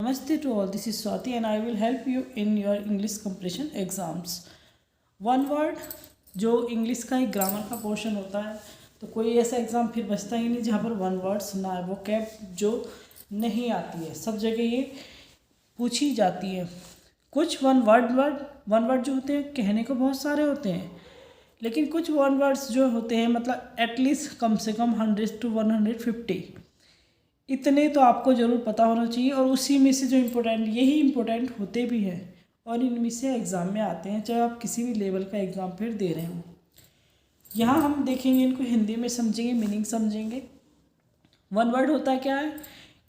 Namaste to all, this is Swati and I will help you in your English comprehension exams. One word जो English का एक grammar का portion होता है, तो कोई ऐसा एग्ज़ाम फिर बचता ही नहीं जहाँ पर वन वर्ड्स ना है, वो कैब जो नहीं आती है, सब जगह ये पूछी जाती है। कुछ वन वर्ड जो होते हैं कहने को बहुत सारे होते हैं, लेकिन कुछ वन वर्ड्स जो होते हैं मतलब एटलीस्ट कम से कम 100 to 150 इतने तो आपको ज़रूर पता होना चाहिए। और उसी में से जो यही इम्पोर्टेंट होते भी हैं और इनमें से एग्ज़ाम में आते हैं, चाहे आप किसी भी लेवल का एग्ज़ाम फिर दे रहे हो। यहाँ हम देखेंगे, इनको हिंदी में समझेंगे, मीनिंग समझेंगे। वन वर्ड होता क्या है,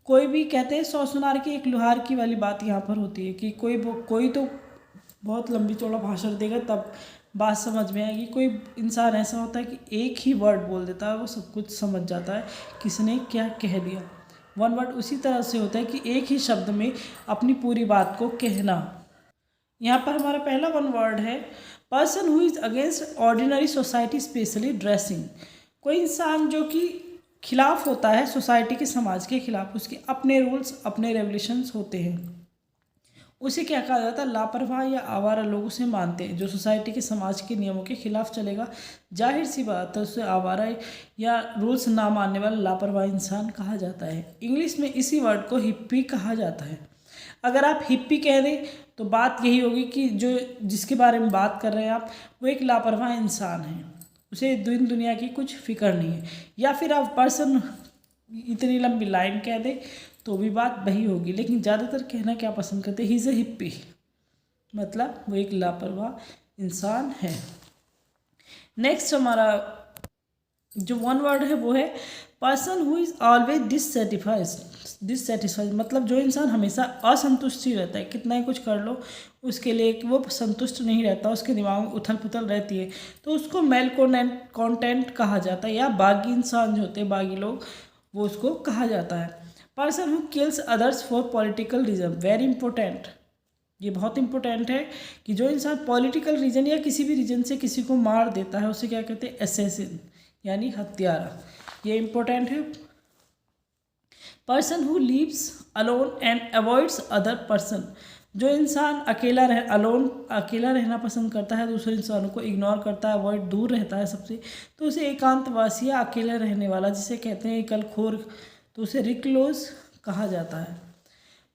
कोई भी कहते हैं 100 सुनार की एक लुहार की वाली बात यहाँ पर होती है कि कोई तो बहुत लंबी चौड़ा भाषण देगा तब बात समझ में आएगी। कोई इंसान ऐसा होता है कि एक ही वर्ड बोल देता है, वो सब कुछ समझ जाता है किसने क्या कह दिया। वन वर्ड उसी तरह से होता है कि एक ही शब्द में अपनी पूरी बात को कहना। यहाँ पर हमारा पहला वन वर्ड है person who is against ordinary society specially dressing. कोई इंसान जो कि खिलाफ होता है सोसाइटी के, समाज के खिलाफ, उसके अपने रूल्स अपने रेगुलेशंस होते हैं, उसे क्या कहा जाता है, लापरवाह या आवारा लोग उसे मानते हैं। जो सोसाइटी के समाज के नियमों के खिलाफ चलेगा, जाहिर सी बात है उसे आवारा या रूल्स ना मानने वाला लापरवाह इंसान कहा जाता है। इंग्लिश में इसी वर्ड को हिप्पी कहा जाता है। अगर आप हिप्पी कह दें तो बात यही होगी कि जिसके बारे में बात कर रहे हैं आप, वो एक लापरवाह इंसान है, उसे दुनिया की कुछ फिक्र नहीं है। या फिर आप पर्सन इतनी लंबी लाइन कह दें तो भी बात वही होगी, लेकिन ज़्यादातर कहना क्या पसंद करते हैं, ही इज़ अ हिप्पी, मतलब वो एक लापरवाह इंसान है। नेक्स्ट हमारा जो वन वर्ड है वो है person who is always dissatisfied, मतलब जो इंसान हमेशा असंतुष्ट ही रहता है, कितना ही कुछ कर लो उसके लिए वो संतुष्ट नहीं रहता, उसके दिमाग में उथल पुथल रहती है, तो उसको मेल कॉन्टेंट कहा जाता है, या बागी इंसान जो होते हैं, बागी लोग, वो उसको कहा जाता है। Person who kills others for political reason, very important, ये बहुत इंपॉर्टेंट है कि जो इंसान पॉलिटिकल रीजन या किसी भी रीजन से किसी को मार देता है उसे क्या कहते हैं, असैसिन, यानी हत्यारा, ये इंपॉर्टेंट है। Person who leaves alone and avoids other person, जो इंसान अकेला रहना पसंद करता है, दूसरे इंसानों को इग्नोर करता है, अवॉइड, दूर रहता है सबसे, तो उसे एकांतवासी या अकेला रहने वाला, जिसे कहते हैं एकलखोर, तो उसे रिक्लोज कहा जाता है।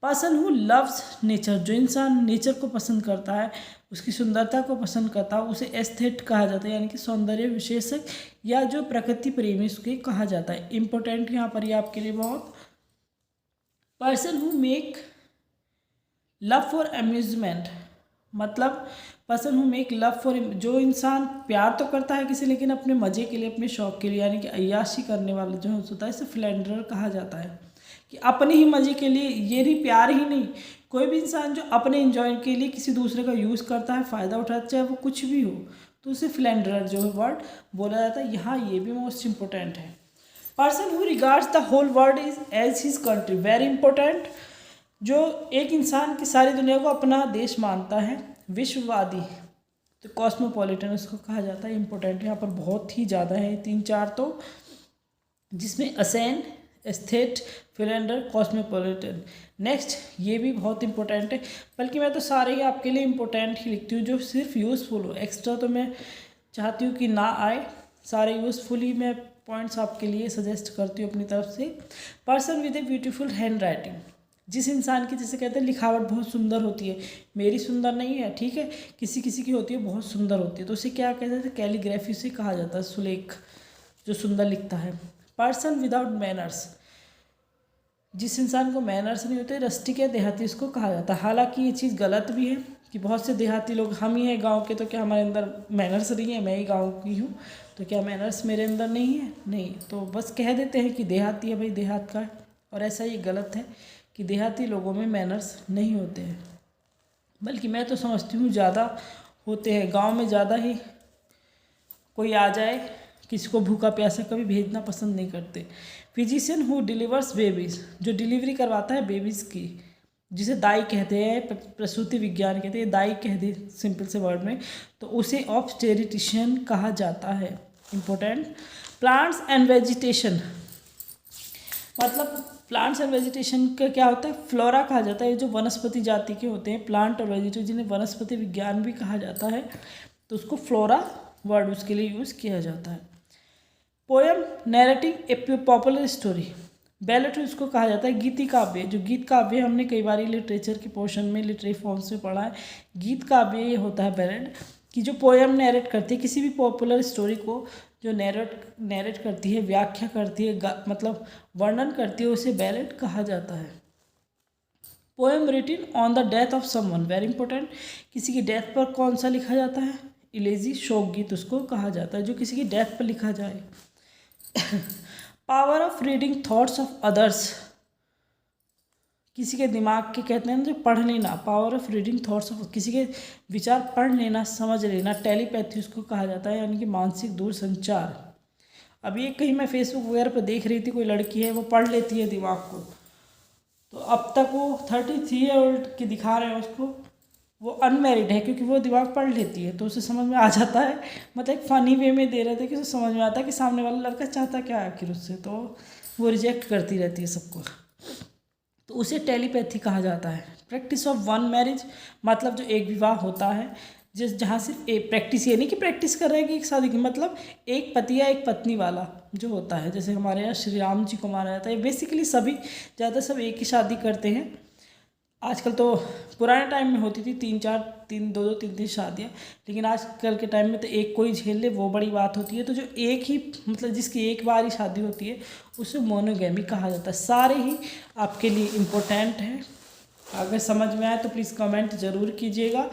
पर्सन हु लव्स नेचर, जो इंसान नेचर को पसंद करता है, उसकी सुंदरता को पसंद करता है, उसे एस्थेट कहा जाता है, यानी कि सौंदर्य विशेषक या जो प्रकृति प्रेमी उसके कहा जाता है। इम्पोर्टेंट यहाँ पर ये आपके लिए बहुत। Person who make love for amusement, मतलब person who make love for, जो इंसान प्यार तो करता है किसी, लेकिन अपने मज़े के लिए, अपने शौक़ के लिए, यानी कि अय्याशी करने वाला जो होता है, इसे फ्लेंडरर कहा जाता है, कि अपने ही मज़े के लिए, ये नहीं प्यार ही नहीं, कोई भी इंसान जो अपने इंजॉय के लिए किसी दूसरे का यूज़ करता है, फ़ायदा उठाता है, चाहे वो कुछ भी हो, तो उसे फ्लेंडरर जो है वर्ड बोला जाता है। यहाँ ये भी मोस्ट इंपॉर्टेंट है। Person who regards the whole world is as his country, very important, जो एक इंसान की सारी दुनिया को अपना देश मानता है, विश्ववादी, तो कॉस्मोपॉलिटन उसको कहा जाता है। इंपॉर्टेंट यहाँ पर बहुत ही ज़्यादा है, 3-4 तो, जिसमें असेन, एस्थेट, फ्लेंडर, कॉस्मोपॉलिटन। नेक्स्ट ये भी बहुत इंपॉर्टेंट है, बल्कि मैं तो सारे ही आपके लिए इंपॉर्टेंट ही लिखती हूँ जो सिर्फ यूज़फुल हो, एक्स्ट्रा तो मैं चाहती हूँ कि ना आए, सारे यूज़फुल ही मैं पॉइंट्स आपके लिए सजेस्ट करती हूँ अपनी तरफ से। Person with a beautiful hand writing, जिस इंसान की, जैसे कहते हैं लिखावट बहुत सुंदर होती है, मेरी सुंदर नहीं है, ठीक है, किसी किसी की होती है बहुत सुंदर होती है, तो उसे क्या कहते हैं, कैलीग्राफी से कहा जाता है, सुलेख, जो सुंदर लिखता है। पर्सन विदाउट मैनर्स, जिस इंसान को मैनर्स नहीं होते, रस्टिक या देहाती उसको कहा जाता है। हालांकि ये चीज़ गलत भी है कि बहुत से देहाती लोग, हम ही हैं गांव के, तो क्या हमारे अंदर मैनर्स नहीं है, मैं ही गांव की हूँ, तो क्या मैनर्स मेरे अंदर नहीं है, नहीं, तो बस कह देते हैं कि देहाती है, भाई देहात का है, और ऐसा ये गलत है कि देहाती लोगों में मैनर्स नहीं होते हैं, बल्कि मैं तो समझती हूँ ज़्यादा होते हैं। गांव में ज़्यादा ही कोई आ जाए, किसी को भूखा प्यासा कभी भेजना पसंद नहीं करते। फिजिशियन हु डिलीवर्स बेबीज़, जो डिलीवरी करवाता है बेबीज़ की, जिसे दाई कहते हैं, प्रसूति विज्ञान कहते हैं, दाई कह दे सिंपल से वर्ड में, तो उसे ऑब्स्टेरिटिशियन कहा जाता है। इम्पोर्टेंट। प्लांट्स एंड वेजिटेशन, मतलब प्लांट्स एंड वेजिटेशन का क्या होता है, फ्लोरा कहा जाता है। ये जो वनस्पति जाति के होते हैं प्लांट और वेजिटेटिव, जिन्हें वनस्पति विज्ञान भी कहा जाता है, तो उसको फ्लोरा वर्ड उसके लिए यूज़ किया जाता है। Poem narrating a popular story, ballad इसको कहा जाता है। गीति काव्य, जो गीत काव्य हमने कई बार लिटरेचर के पोर्शन में लिटरेरी फॉर्म्स में पढ़ा है। गीत काव्य ये होता है बैलेट कि जो पोएम नैरेट करती है, किसी भी पॉपुलर स्टोरी को जो नैरेट करती है, व्याख्या करती है, मतलब वर्णन करती है, उसे बैलेट कहा जाता है। Poem written on the death of someone, very important, किसी की डेथ पर कौन सा लिखा जाता है, इलेजी शोक गीत उसको कहा जाता है, जो किसी की डेथ पर लिखा जाए। Power of reading thoughts of others, किसी के दिमाग के कहते हैं ना जो पढ़ लेना, power of reading thoughts of, किसी के विचार पढ़ लेना, समझ लेना, टेलीपैथी उसको कहा जाता है, यानी कि मानसिक दूरसंचार। अभी एक कहीं मैं फेसबुक वगैरह पर देख रही थी, कोई लड़की है वो पढ़ लेती है दिमाग को, तो अब तक वो 33 ईयर ओल्ड की दिखा रहे हैं उसको, वो अनमैरिड है क्योंकि वो दिमाग पढ़ लेती है, तो उसे समझ में आ जाता है। मतलब एक फ़नी वे में दे रहे थे कि उसे समझ में आता है कि सामने वाला लड़का चाहता क्या है आखिर उससे, तो वो रिजेक्ट करती रहती है सबको, तो उसे टेलीपैथी कहा जाता है। प्रैक्टिस ऑफ वन मैरिज, मतलब जो एक विवाह होता है जहाँ सिर्फ एक प्रैक्टिस, ये नहीं कि प्रैक्टिस कर रहे हैं कि एक शादी की, मतलब एक पति या एक पत्नी वाला जो होता है, जैसे हमारे यहाँ श्री राम जी को माना जाता है। बेसिकली सभी ज़्यादा सब एक ही शादी करते हैं। आजकल तो पुराने टाइम में होती थी 3-3 शादियाँ, लेकिन आजकल के टाइम में तो एक कोई झेल ले वो बड़ी बात होती है। तो जो एक ही, मतलब जिसकी एक बार ही शादी होती है उसे मोनोगैमी कहा जाता है। सारे ही आपके लिए इम्पोर्टेंट हैं, अगर समझ में आए तो प्लीज़ कमेंट ज़रूर कीजिएगा।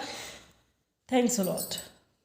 Thanks a lot.